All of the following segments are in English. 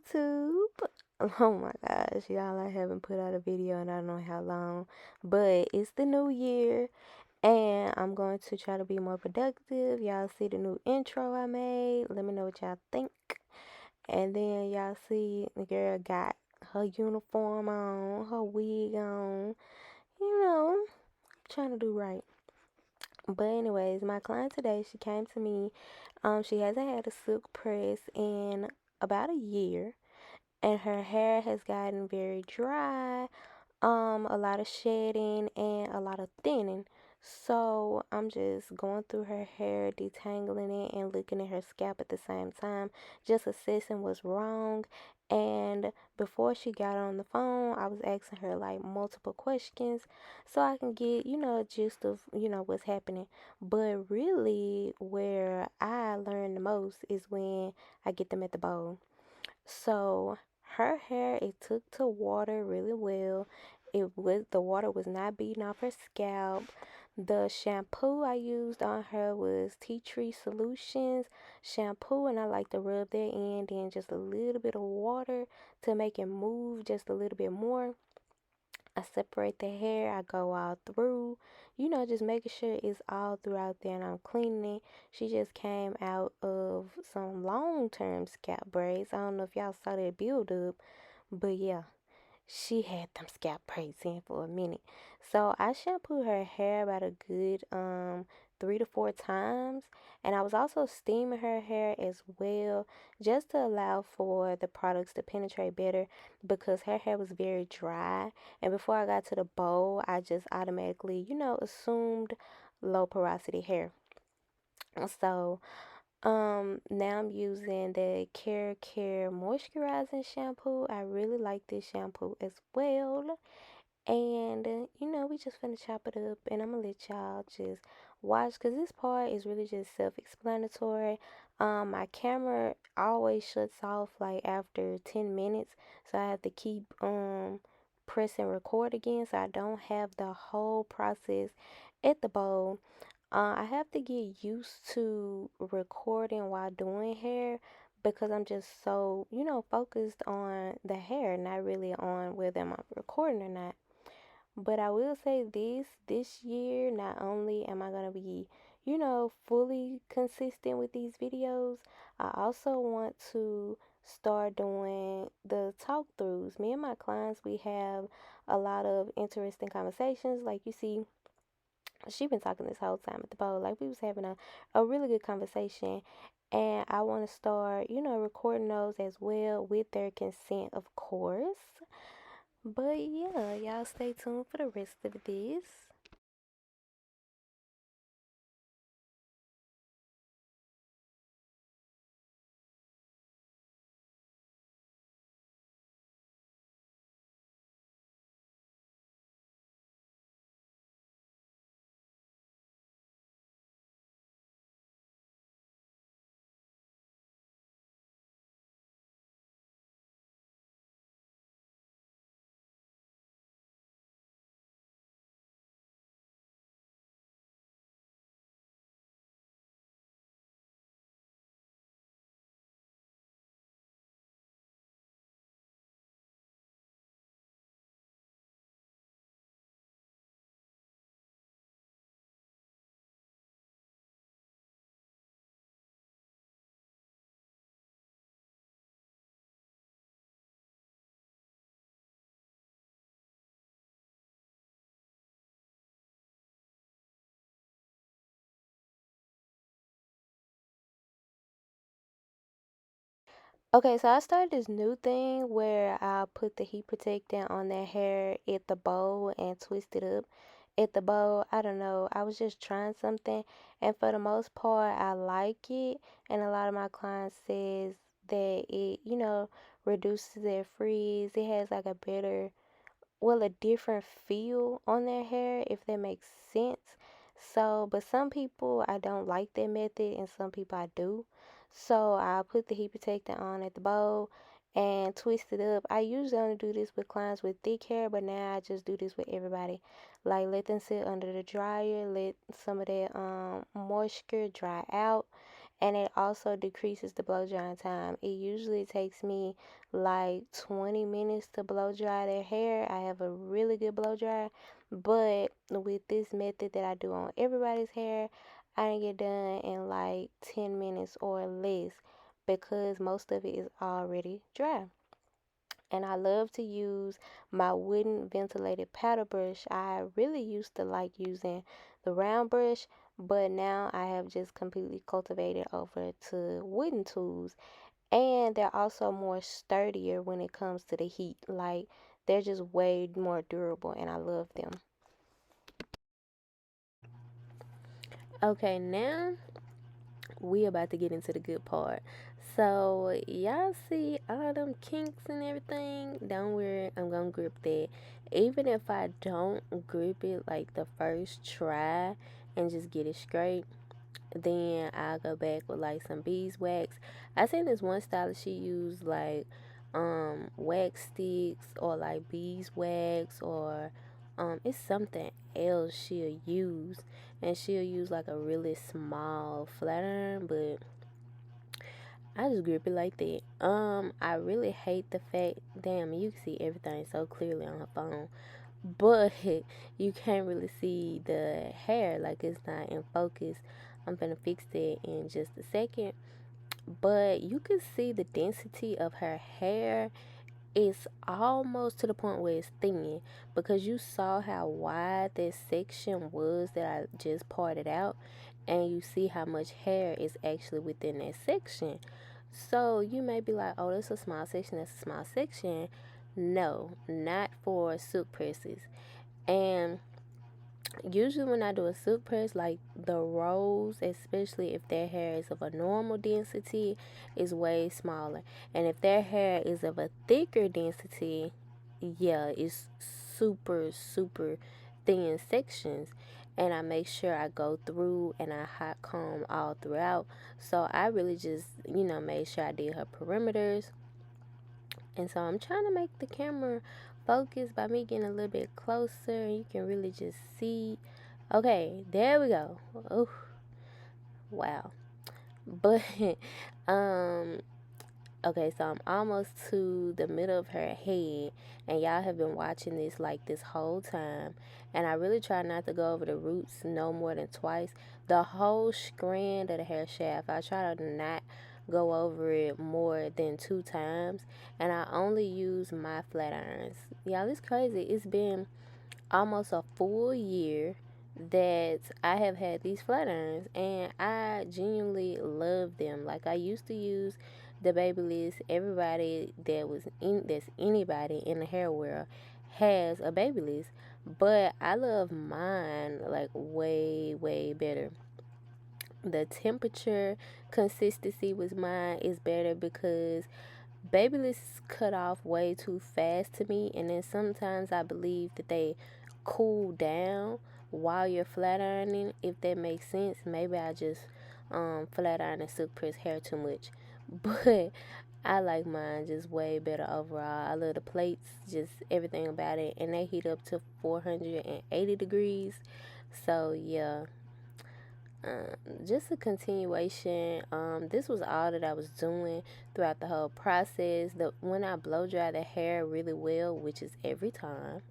YouTube. Oh my gosh, y'all, I haven't put out a video in I don't know how long, but it's the new year and I'm going to try to be more productive. Y'all see the new intro I made? Let me know what y'all think. And then y'all see the girl got her uniform on, her wig on, trying to do right. But anyways, my client today, she came to me. She hasn't had a silk press in about a year and her hair has gotten very dry, a lot of shedding and a lot of thinning. So I'm just going through her hair, detangling it and looking at her scalp at the same time, just assessing what's wrong. And before she got on the phone, I was asking her like multiple questions so I can get, a gist of, what's happening. But really where I learn the most is when I get them at the bowl. So her hair, it took to water really well. The water was not beating off her scalp. The shampoo I used on her was Tea Tree Solutions shampoo, and I like to rub that in, then just a little bit of water to make it move just a little bit more. I separate the hair, I go all through, just making sure it's all throughout there and I'm cleaning it. She just came out of some long term scalp braids. I don't know if y'all saw that build up, but yeah, she had them scalp braids in for a minute. So I shampooed her hair about a good 3 to 4 times, and I was also steaming her hair as well, just to allow for the products to penetrate better because her hair was very dry. And before I got to the bowl, I just automatically, assumed low porosity hair. So now I'm using the Care moisturizing shampoo. I really like this shampoo as well. And we just finna chop it up, and I'm gonna let y'all just watch because this part is really just self-explanatory. My camera always shuts off like after 10 minutes, so I have to keep pressing record again, so I don't have the whole process at the bowl. I have to get used to recording while doing hair because I'm just so, focused on the hair, not really on whether I'm recording or not. But I will say this year, not only am I going to be, fully consistent with these videos, I also want to start doing the talk throughs. Me and my clients, we have a lot of interesting conversations. Like you see, she been talking this whole time at the bowl. Like we was having a really good conversation. And I want to start, recording those as well with their consent, of course. But yeah, y'all stay tuned for the rest of this. Okay, so I started this new thing where I put the heat protectant on their hair at the bowl and twist it up at the bowl. I don't know. I was just trying something, and for the most part, I like it. And a lot of my clients says that it, reduces their frizz. It has like a better, well, a different feel on their hair, if that makes sense. So, but some people I don't like that method, and some people I do. So I put the heat protectant on at the bowl and twist it up. I usually only do this with clients with thick hair, but now I just do this with everybody. Like let them sit under the dryer, let some of that moisture dry out, and it also decreases the blow drying time. It usually takes me like 20 minutes to blow dry their hair. I have a really good blow dryer, but with this method that I do on everybody's hair, I can get done in like 10 minutes or less because most of it is already dry. And I love to use my wooden ventilated paddle brush. I really used to like using the round brush, but now I have just completely cultivated over to wooden tools. And they're also more sturdier when it comes to the heat. Like they're just way more durable and I love them. Okay, now we about to get into the good part. So y'all see all them kinks and everything? Don't worry, I'm gonna grip that. Even if I don't grip it like the first try and just get it straight, then I'll go back with like some beeswax. I seen this one stylist, she used like wax sticks or like beeswax or it's something else she'll use, and she'll use like a really small flat iron, but I just grip it like that. I really hate the fact, damn, you can see everything so clearly on her phone, but you can't really see the hair, like it's not in focus. I'm gonna fix that in just a second, but you can see the density of her hair. It's almost to the point where it's thin, because you saw how wide this section was that I just parted out, and you see how much hair is actually within that section. So you may be like, oh, that's a small section, that's a small section. No, not for silk presses. And usually when I do a silk press, like the rows, especially if their hair is of a normal density, is way smaller. And if their hair is of a thicker density, yeah, it's super, super thin sections. And I make sure I go through and I hot comb all throughout. So I really just, made sure I did her perimeters. And so I'm trying to make the camera focus by me getting a little bit closer. You can really just see. Okay, there we go. Oh, wow. But um okay, so I'm almost to the middle of her head, and y'all have been watching this like this whole time. And I really try not to go over the roots no more than twice. The whole strand of the hair shaft, I try to not go over it more than 2 times. And I only use my flat irons. Y'all, it's crazy. It's been almost a full year that I have had these flat irons, and I genuinely love them. Like I used to use the Babyliss. Everybody that's anybody in the hair world has a Babyliss, but I love mine like way better. The temperature consistency with mine is better because Babyliss cut off way too fast to me, and then sometimes I believe that they cool down while you're flat ironing. If that makes sense, maybe I just flat iron and silk press hair too much, but I like mine just way better overall. I love the plates, just everything about it, and they heat up to 480 degrees. So yeah, just a continuation. This was all that I was doing throughout the whole process. When I blow dry the hair really well, which is every time,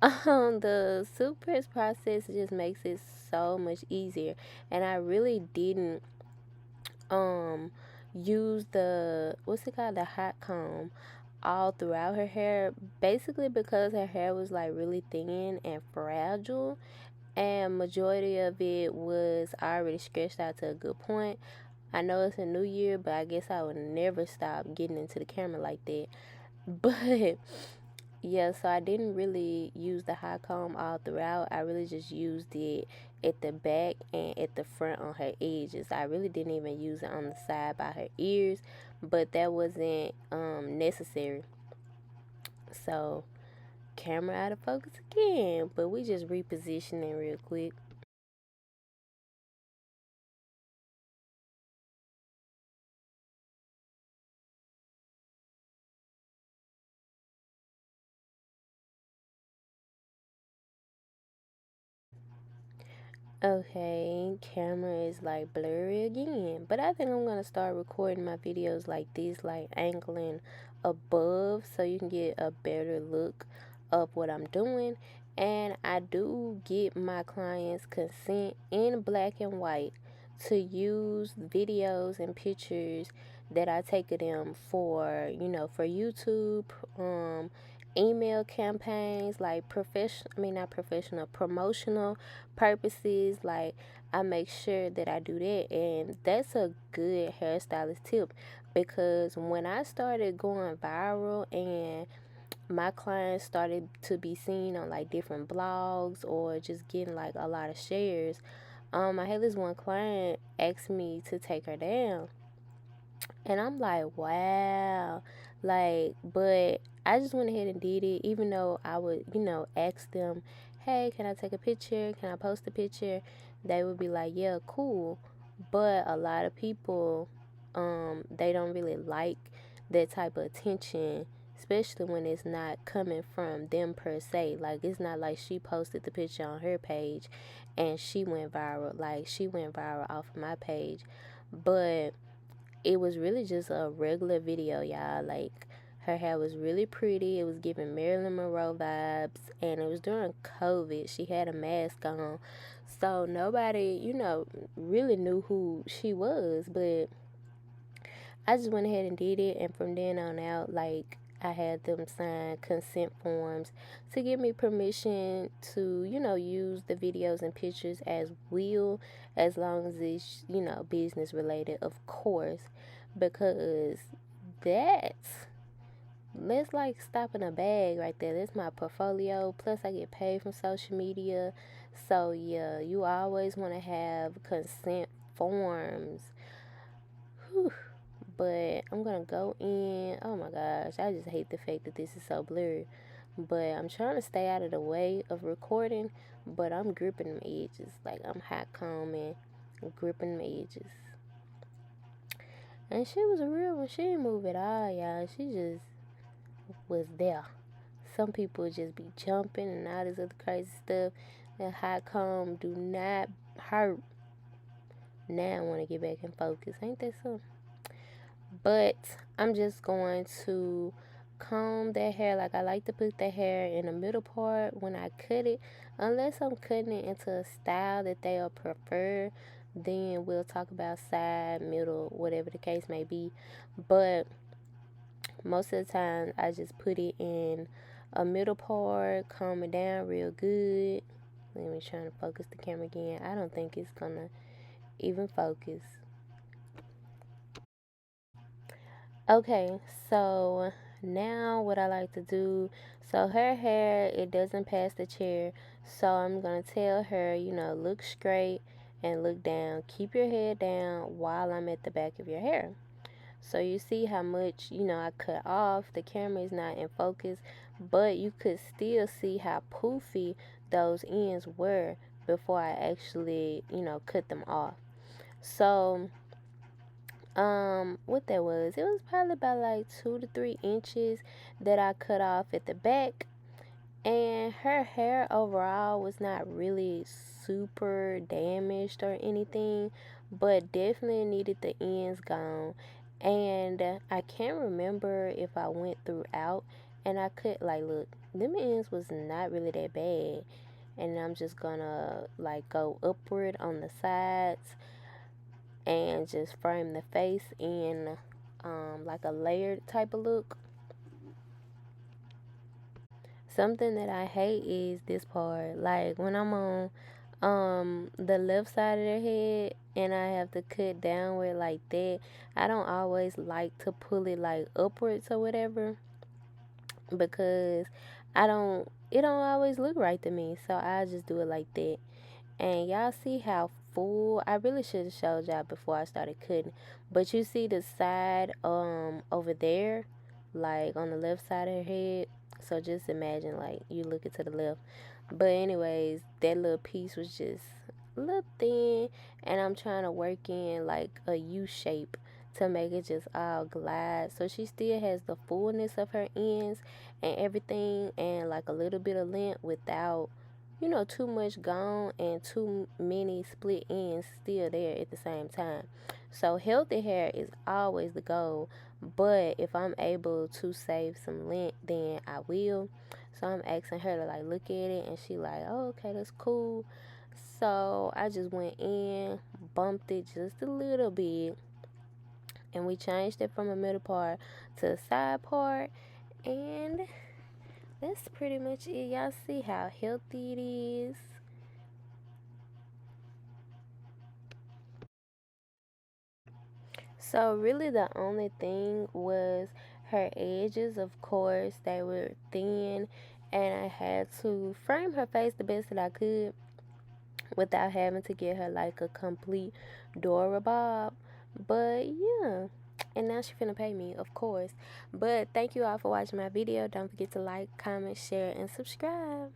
the silk press process just makes it so much easier. And I really didn't um use the, what's it called, the hot comb all throughout her hair, basically because her hair was like really thin and fragile, and majority of it was already stretched out to a good point. I know it's a new year, but I guess I would never stop getting into the camera like that. But yeah, so I didn't really use the high comb all throughout. I really just used it at the back and at the front on her edges. I really didn't even use it on the side by her ears, but that wasn't necessary. So camera out of focus again, but we just repositioning real quick. Okay, camera is like blurry again. But I think I'm gonna start recording my videos like this, like angling above so you can get a better look of what I'm doing. And I do get my clients consent in black and white to use videos and pictures that I take of them for, for YouTube, email campaigns, like not professional, promotional purposes. Like, I make sure that I do that, and that's a good hairstylist tip, because when I started going viral and my clients started to be seen on like different blogs or just getting like a lot of shares, I had this one client ask me to take her down, and I'm like, wow. Like, but I just went ahead and did it, even though I would, ask them, hey, can I take a picture? Can I post a picture? They would be like, yeah, cool. But a lot of people, they don't really like that type of attention, especially when it's not coming from them per se. Like, it's not like she posted the picture on her page and she went viral. Like, she went viral off of my page. But it was really just a regular video, y'all. Like, her hair was really pretty. It was giving Marilyn Monroe vibes, and it was during COVID. She had a mask on, so nobody, really knew who she was. But I just went ahead and did it, and from then on out, like, I had them sign consent forms to give me permission to, use the videos and pictures as will, as long as it's, business related, of course, because that's like stopping a bag right there. That's my portfolio. Plus, I get paid from social media. So, yeah, you always want to have consent forms. Whew. But I'm gonna go in. Oh my gosh, I just hate the fact that this is so blurry. But I'm trying to stay out of the way of recording. But I'm gripping them edges. Like, I'm hot combing, gripping them edges. And she was a real one. She didn't move at all, y'all. She just was there. Some people just be jumping and all this other crazy stuff. That hot comb do not hurt. Now I want to get back in focus. Ain't that something? But I'm just going to comb that hair. Like, I like to put the hair in the middle part when I cut it. Unless I'm cutting it into a style that they'll prefer, then we'll talk about side, middle, whatever the case may be. But most of the time, I just put it in a middle part, comb it down real good. Let me try to focus the camera again. I don't think it's gonna even focus. Okay, so now what I like to do, so her hair, it doesn't pass the chair. So I'm going to tell her, look straight and look down. Keep your head down while I'm at the back of your hair. So you see how much, I cut off. The camera is not in focus, but you could still see how poofy those ends were before I actually, cut them off. So what that was, it was probably about like 2 to 3 inches that I cut off at the back. And her hair overall was not really super damaged or anything, but definitely needed the ends gone. And I can't remember if I went throughout and I cut, like, look, them ends was not really that bad. And I'm just gonna like go upward on the sides and just frame the face in like a layered type of look. Something that I hate is this part. Like, when I'm on the left side of their head and I have to cut downward like that, I don't always like to pull it like upwards or whatever, because it don't always look right to me. So I just do it like that. And y'all see how full, I really should have showed y'all before I started cutting. But you see the side over there, like on the left side of her head. So just imagine like you looking to the left. But anyways, that little piece was just a little thin, and I'm trying to work in like a U shape to make it just all glide. So she still has the fullness of her ends and everything, and like a little bit of length without too much gone and too many split ends still there at the same time. So healthy hair is always the goal, but if I'm able to save some lint, then I will. So I'm asking her to like look at it, and she like, oh, okay, that's cool. So I just went in, bumped it just a little bit, and we changed it from a middle part to a side part, and that's pretty much it. Y'all see how healthy it is. So really the only thing was her edges. Of course, they were thin, and I had to frame her face the best that I could without having to get her like a complete Dora Bob. But yeah. And now she finna pay me, of course. But thank you all for watching my video. Don't forget to like, comment, share, and subscribe.